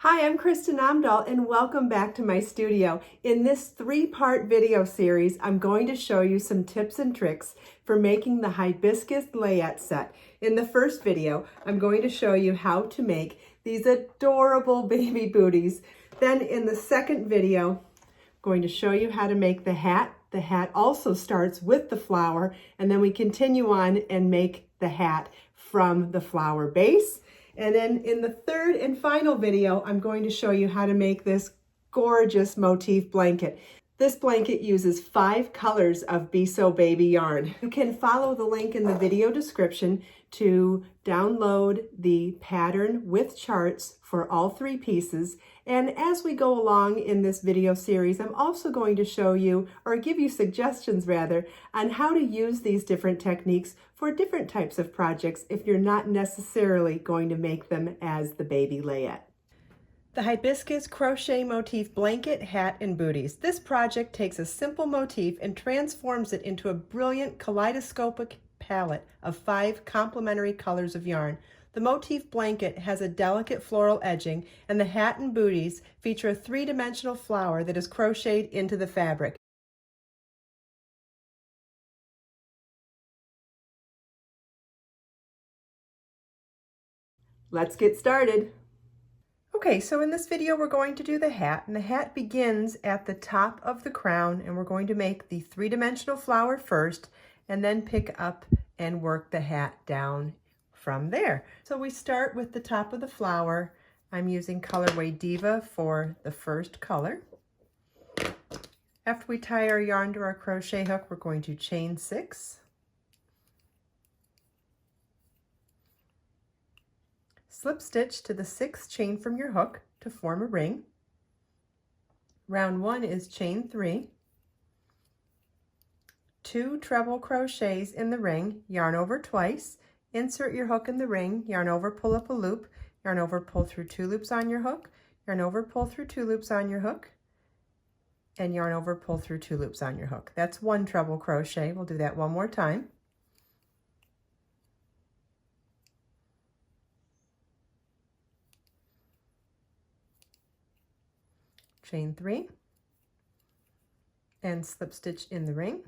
Hi, I'm Kristen Amdahl and welcome back to my studio. In this three-part video series, I'm going to show you some tips and tricks for making the Hibiscus Layette set. In the first video, I'm going to show you how to make these adorable baby booties. Then in the second video, I'm going to show you how to make the hat. The hat also starts with the flower, and then we continue on and make the hat from the flower base. And then in the third and final video, I'm going to show you how to make this gorgeous motif blanket. This blanket uses 5 colors of Be So Baby yarn. You can follow the link in the video description to download the pattern with charts for all 3 pieces. And as we go along in this video series, I'm also going to show you, or give you suggestions rather, on how to use these different techniques for different types of projects if you're not necessarily going to make them as the baby Layette. The Hibiscus Crochet Motif Blanket, Hat, and Booties. This project takes a simple motif and transforms it into a brilliant kaleidoscopic palette of 5 complementary colors of yarn. The motif blanket has a delicate floral edging, and the hat and booties feature a 3-dimensional flower that is crocheted into the fabric. Let's get started. Okay, so in this video we're going to do the hat, and the hat begins at the top of the crown, and we're going to make the 3-dimensional flower first and then pick up and work the hat down from there. So we start with the top of the flower. I'm using colorway Diva for the first color. After we tie our yarn to our crochet hook, we're going to chain 6. Slip stitch to the 6th chain from your hook to form a ring. Round 1 is chain 3. 2 treble crochets in the ring, yarn over twice, insert your hook in the ring, yarn over, pull up a loop, yarn over, pull through 2 loops on your hook, yarn over, pull through 2 loops on your hook, and yarn over, pull through 2 loops on your hook. That's 1 treble crochet. We'll do that one more time. Chain 3 and slip stitch in the ring.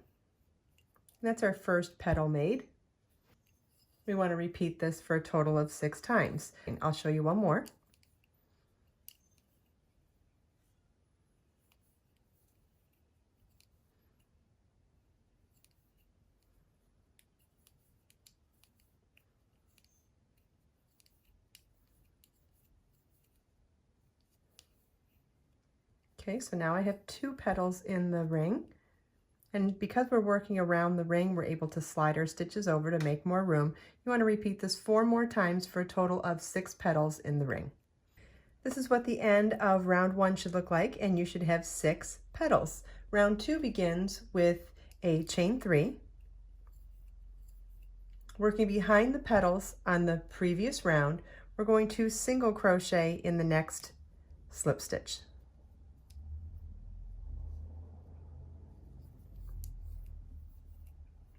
That's our first petal made. We want to repeat this for a total of 6 times. And I'll show you one more. Okay, so now I have 2 petals in the ring, and because we're working around the ring, we're able to slide our stitches over to make more room. You want to repeat this 4 more times for a total of 6 petals in the ring. This is what the end of round 1 should look like, and you should have 6 petals. Round 2 begins with a chain 3, working behind the petals on the previous round. We're going to single crochet in the next slip stitch.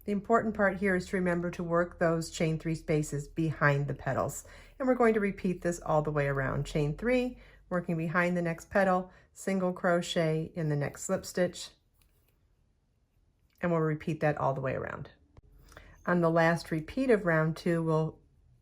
The important part here is to remember to work those chain 3 spaces behind the petals. And we're going to repeat this all the way around. Chain 3, working behind the next petal, single crochet in the next slip stitch, and we'll repeat that all the way around. On the last repeat of round 2,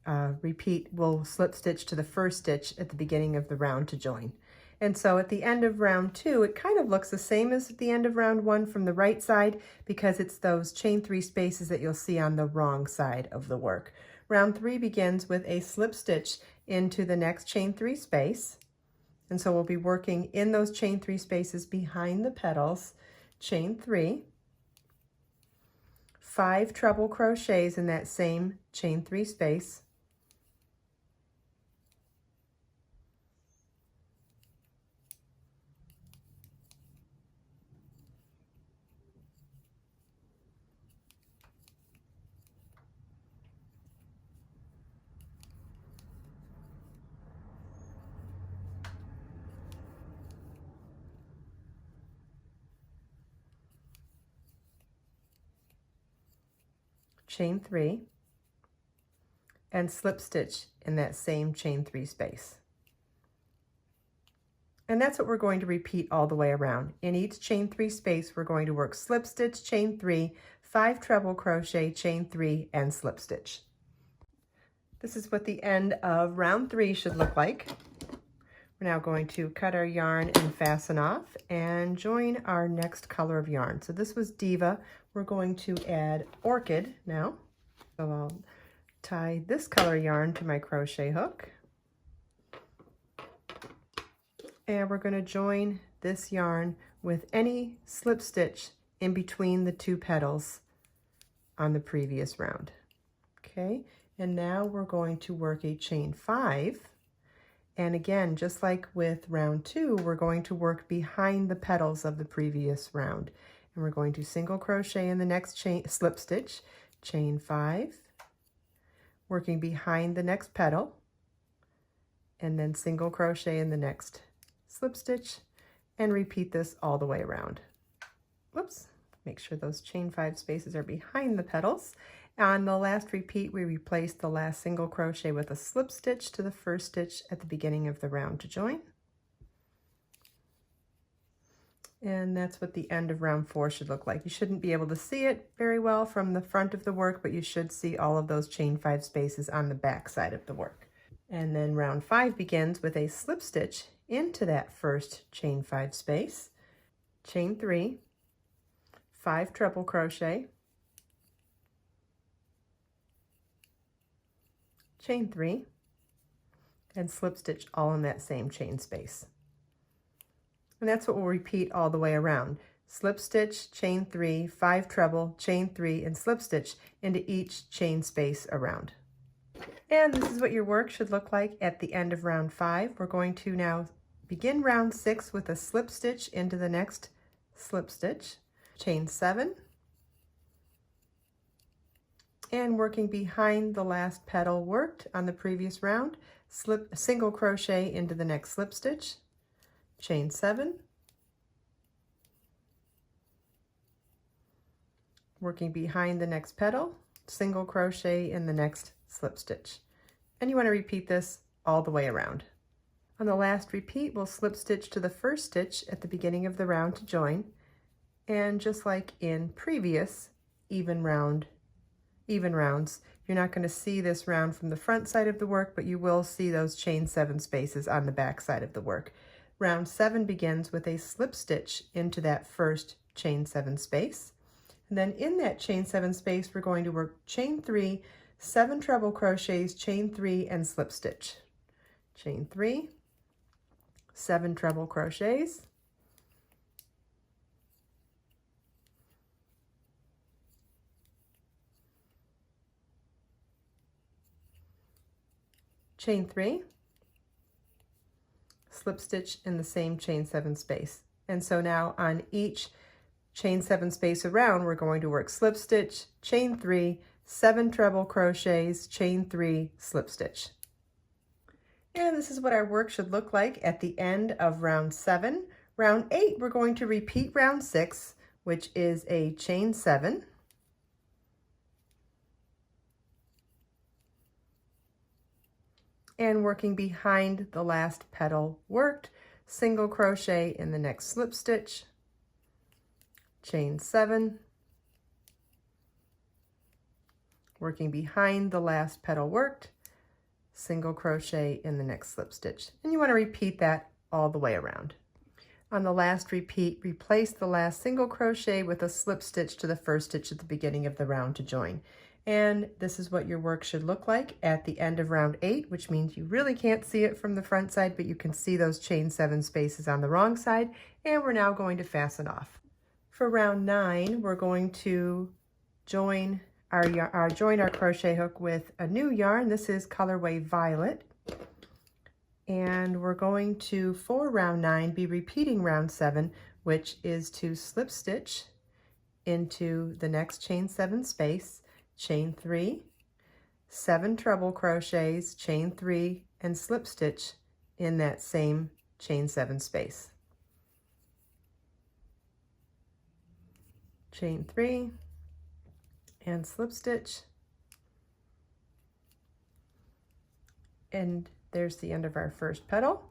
we'll slip stitch to the first stitch at the beginning of the round to join. And so at the end of round 2, it kind of looks the same as at the end of round 1 from the right side, because it's those chain 3 spaces that you'll see on the wrong side of the work. Round 3 begins with a slip stitch into the next chain 3 space. And so we'll be working in those chain 3 spaces behind the petals. Chain 3, 5 treble crochets in that same chain 3 space. Chain 3 and slip stitch in that same chain 3 space. And that's what we're going to repeat all the way around. In each chain 3 space, we're going to work slip stitch, chain 3, 5 treble crochet, chain 3, and slip stitch. This is what the end of round 3 should look like. We're now going to cut our yarn and fasten off and join our next color of yarn. So this was Diva. We're going to add Orchid now. So I'll tie this color yarn to my crochet hook. And we're going to join this yarn with any slip stitch in between the 2 petals on the previous round. Okay, and now we're going to work a chain 5. And again, just like with round 2, we're going to work behind the petals of the previous round. And we're going to single crochet in the next chain, slip stitch, chain 5, working behind the next petal, and then single crochet in the next slip stitch, and repeat this all the way around. Whoops, make sure those chain 5 spaces are behind the petals. On the last repeat, we replace the last single crochet with a slip stitch to the first stitch at the beginning of the round to join. And that's what the end of round 4 should look like. You shouldn't be able to see it very well from the front of the work, but you should see all of those chain 5 spaces on the back side of the work. And then round 5 begins with a slip stitch into that first chain 5 space, chain 3, 5 treble crochet, chain 3, and slip stitch all in that same chain space. And that's what we'll repeat all the way around. Slip stitch, chain 3, 5 treble, chain 3, and slip stitch into each chain space around. And this is what your work should look like at the end of round 5. We're going to now begin round 6 with a slip stitch into the next slip stitch, chain 7, and working behind the last petal worked on the previous round, single crochet into the next slip stitch, chain 7, working behind the next petal, single crochet in the next slip stitch. And you want to repeat this all the way around. On the last repeat, we'll slip stitch to the first stitch at the beginning of the round to join. And just like in previous even rounds, you're not going to see this round from the front side of the work, but you will see those chain 7 spaces on the back side of the work. Round 7 begins with a slip stitch into that first chain 7 space. And then in that chain 7 space, we're going to work chain 3, 7 treble crochets, chain 3, and slip stitch. Chain 3, 7 treble crochets, chain 3, slip stitch in the same chain 7 space. And so now on each chain 7 space around, we're going to work slip stitch, chain 3, 7 treble crochets, chain 3, slip stitch. And this is what our work should look like at the end of round 7. Round 8, we're going to repeat round 6, which is a chain 7. And working behind the last petal worked, single crochet in the next slip stitch, chain 7, working behind the last petal worked, single crochet in the next slip stitch. And you want to repeat that all the way around. On the last repeat, replace the last single crochet with a slip stitch to the first stitch at the beginning of the round to join. And this is what your work should look like at the end of round 8, which means you really can't see it from the front side, but you can see those chain 7 spaces on the wrong side. And we're now going to fasten off. For round 9, we're going to join our crochet hook with a new yarn. This is colorway Violet. And we're going to, for round 9, be repeating round 7, which is to slip stitch into the next chain 7 space, chain 3, 7 treble crochets, chain 3, and slip stitch in that same chain 7 space. Chain 3, and slip stitch, and there's the end of our first petal.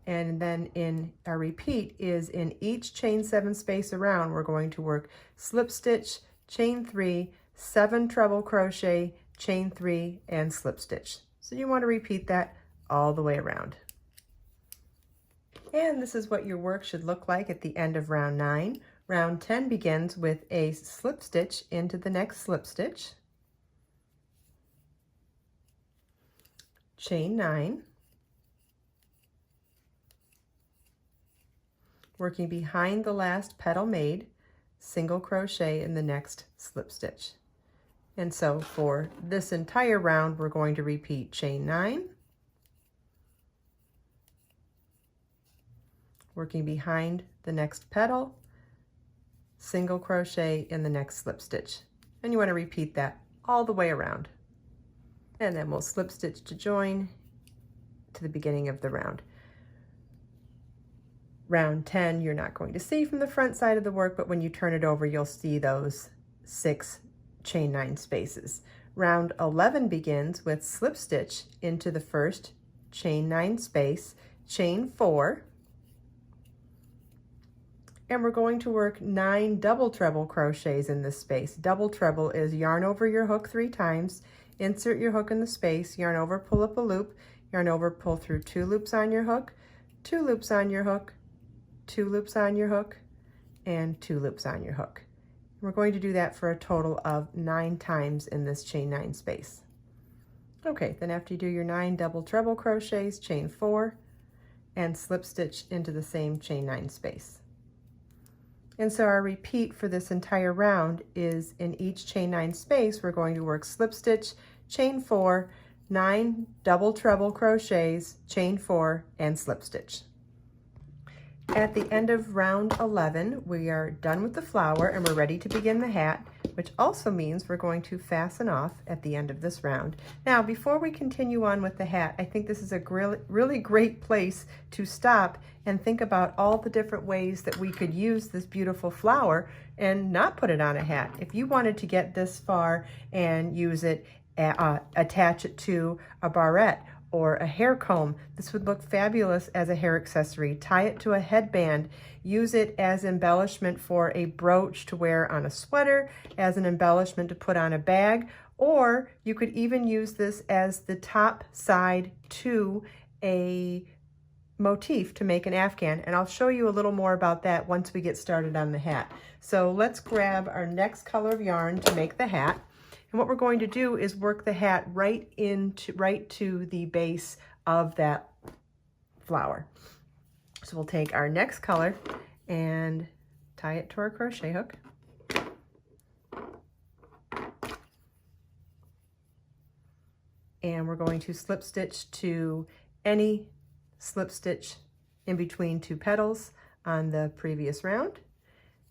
And then in our repeat is in each chain 7 space around, we're going to work slip stitch, chain 3, 7 treble crochet, chain 3, and slip stitch. So you want to repeat that all the way around. And this is what your work should look like at the end of round 9. Round 10 begins with a slip stitch into the next slip stitch, chain 9, working behind the last petal made, single crochet in the next slip stitch. And so for this entire round, we're going to repeat chain 9, working behind the next petal, single crochet in the next slip stitch. And you want to repeat that all the way around. And then we'll slip stitch to join to the beginning of the round. Round 10, you're not going to see from the front side of the work, but when you turn it over, you'll see those 6 chain 9 spaces. Round 11 begins with slip stitch into the first chain 9 space, chain 4, and we're going to work 9 double treble crochets in this space. Double treble is yarn over your hook 3 times, insert your hook in the space, yarn over, pull up a loop, yarn over, pull through 2 loops on your hook, 2 loops on your hook, 2 loops on your hook, and 2 loops on your hook. We're going to do that for a total of 9 times in this chain 9 space. Okay, then after you do your 9 double treble crochets, chain 4, and slip stitch into the same chain 9 space. And so our repeat for this entire round is in each chain 9 space, we're going to work slip stitch, chain 4, 9 double treble crochets, chain 4, and slip stitch. At the end of round 11, we are done with the flower and we're ready to begin the hat, which also means we're going to fasten off at the end of this round. Now, before we continue on with the hat, I think this is a really great place to stop and think about all the different ways that we could use this beautiful flower and not put it on a hat. If you wanted to get this far and use it, attach it to a barrette or a hair comb, this would look fabulous as a hair accessory. Tie it to a headband, use it as embellishment for a brooch to wear on a sweater, as an embellishment to put on a bag, or you could even use this as the top side to a motif to make an afghan, and I'll show you a little more about that once we get started on the hat. So let's grab our next color of yarn to make the hat. And what we're going to do is work the hat right to the base of that flower. So we'll take our next color and tie it to our crochet hook. And we're going to slip stitch to any slip stitch in between 2 petals on the previous round,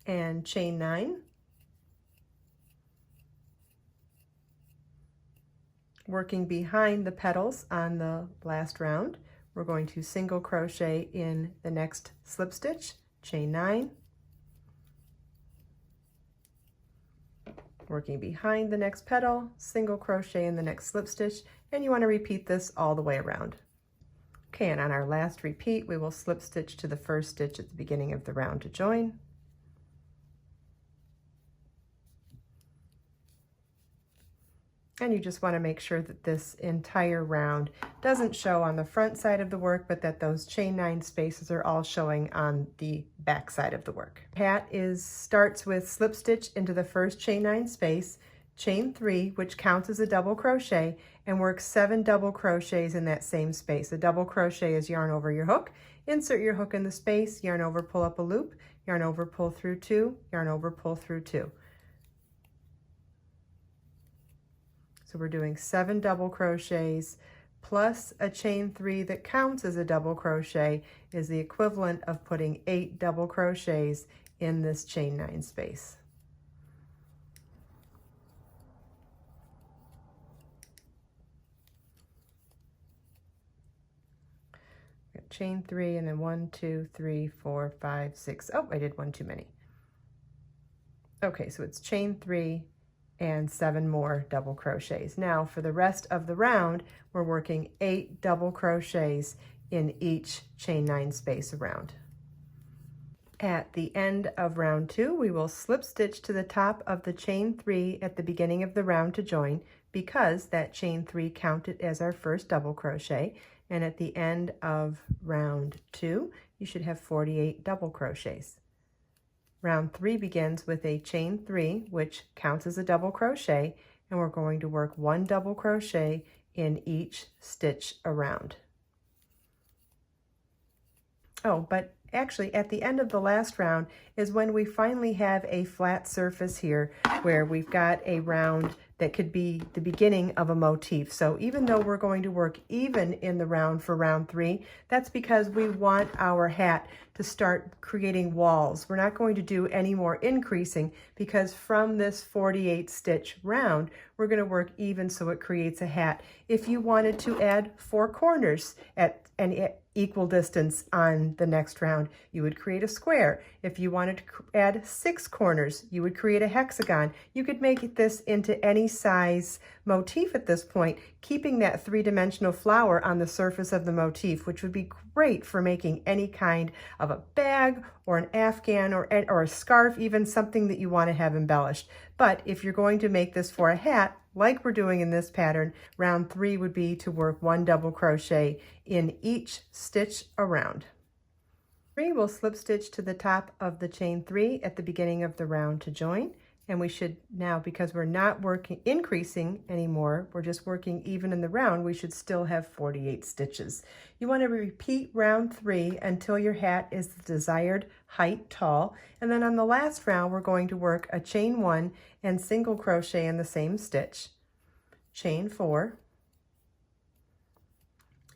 and chain 9. Working behind the petals on the last round, we're going to single crochet in the next slip stitch, chain 9. Working behind the next petal, single crochet in the next slip stitch, and you want to repeat this all the way around. Okay, and on our last repeat, we will slip stitch to the first stitch at the beginning of the round to join. And you just want to make sure that this entire round doesn't show on the front side of the work, but that those chain 9 spaces are all showing on the back side of the work. Hat starts with slip stitch into the first chain 9 space, chain 3, which counts as a double crochet, and work 7 double crochets in that same space. A double crochet is yarn over your hook, insert your hook in the space, yarn over, pull up a loop, yarn over, pull through 2, yarn over, pull through 2. So we're doing 7 double crochets plus a chain 3 that counts as a double crochet is the equivalent of putting 8 double crochets in this chain 9 space. Chain 3 and then 1, 2, 3, 4, 5, 6. Oh, I did one too many. Okay, so it's chain 3 and 7 more double crochets. Now for the rest of the round, we're working 8 double crochets in each chain 9 space around. At the end of round 2, we will slip stitch to the top of the chain 3 at the beginning of the round to join, because that chain 3 counted as our first double crochet, and at the end of round 2 you should have 48 double crochets. Round 3 begins with a chain 3, which counts as a double crochet, and we're going to work 1 double crochet in each stitch around. Oh, but actually at the end of the last round is when we finally have a flat surface here where we've got a round that could be the beginning of a motif. So even though we're going to work even in the round for round 3, that's because we want our hat to start creating walls. We're not going to do any more increasing, because from this 48 stitch round, we're going to work even so it creates a hat. If you wanted to add 4 corners at an equal distance on the next round, you would create a square. If you wanted to add 6 corners, you would create a hexagon. You could make this into any size motif at this point, keeping that 3-dimensional flower on the surface of the motif, which would be great for making any kind of a bag or an afghan or a scarf, even something that you want to have embellished. But if you're going to make this for a hat, like we're doing in this pattern, round 3 would be to work 1 double crochet in each stitch around. 3, we'll slip stitch to the top of the chain 3 at the beginning of the round to join, and we should now, because we're not increasing anymore, we're just working even in the round, we should still have 48 stitches. You want to repeat round 3 until your hat is the desired height tall, and then on the last round we're going to work a chain 1 and single crochet in the same stitch, chain 4,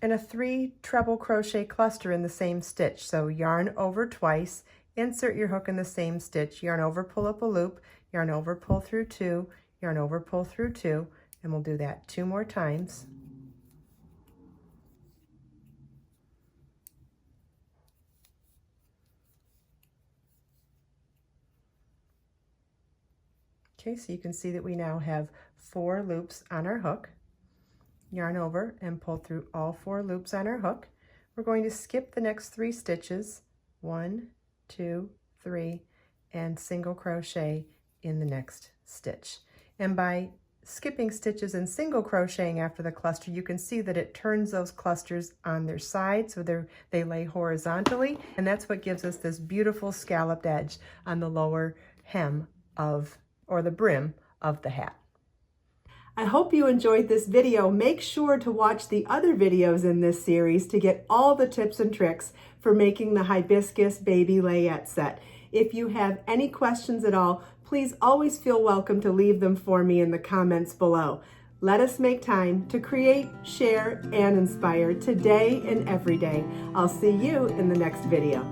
and a 3 treble crochet cluster in the same stitch. So yarn over twice, insert your hook in the same stitch, yarn over, pull up a loop, yarn over, pull through 2, yarn over, pull through 2, and we'll do that 2 more times. Okay, so you can see that we now have 4 loops on our hook. Yarn over and pull through all 4 loops on our hook. We're going to skip the next 3 stitches, 1, 2, 3, and single crochet in the next stitch. And by skipping stitches and single crocheting after the cluster, you can see that it turns those clusters on their side, so they lay horizontally, and that's what gives us this beautiful scalloped edge on the lower hem of, or the brim of the hat. I hope you enjoyed this video. Make sure to watch the other videos in this series to get all the tips and tricks for making the Hibiscus Baby Layette set. If you have any questions at all, please always feel welcome to leave them for me in the comments below. Let us make time to create, share, and inspire today and every day. I'll see you in the next video.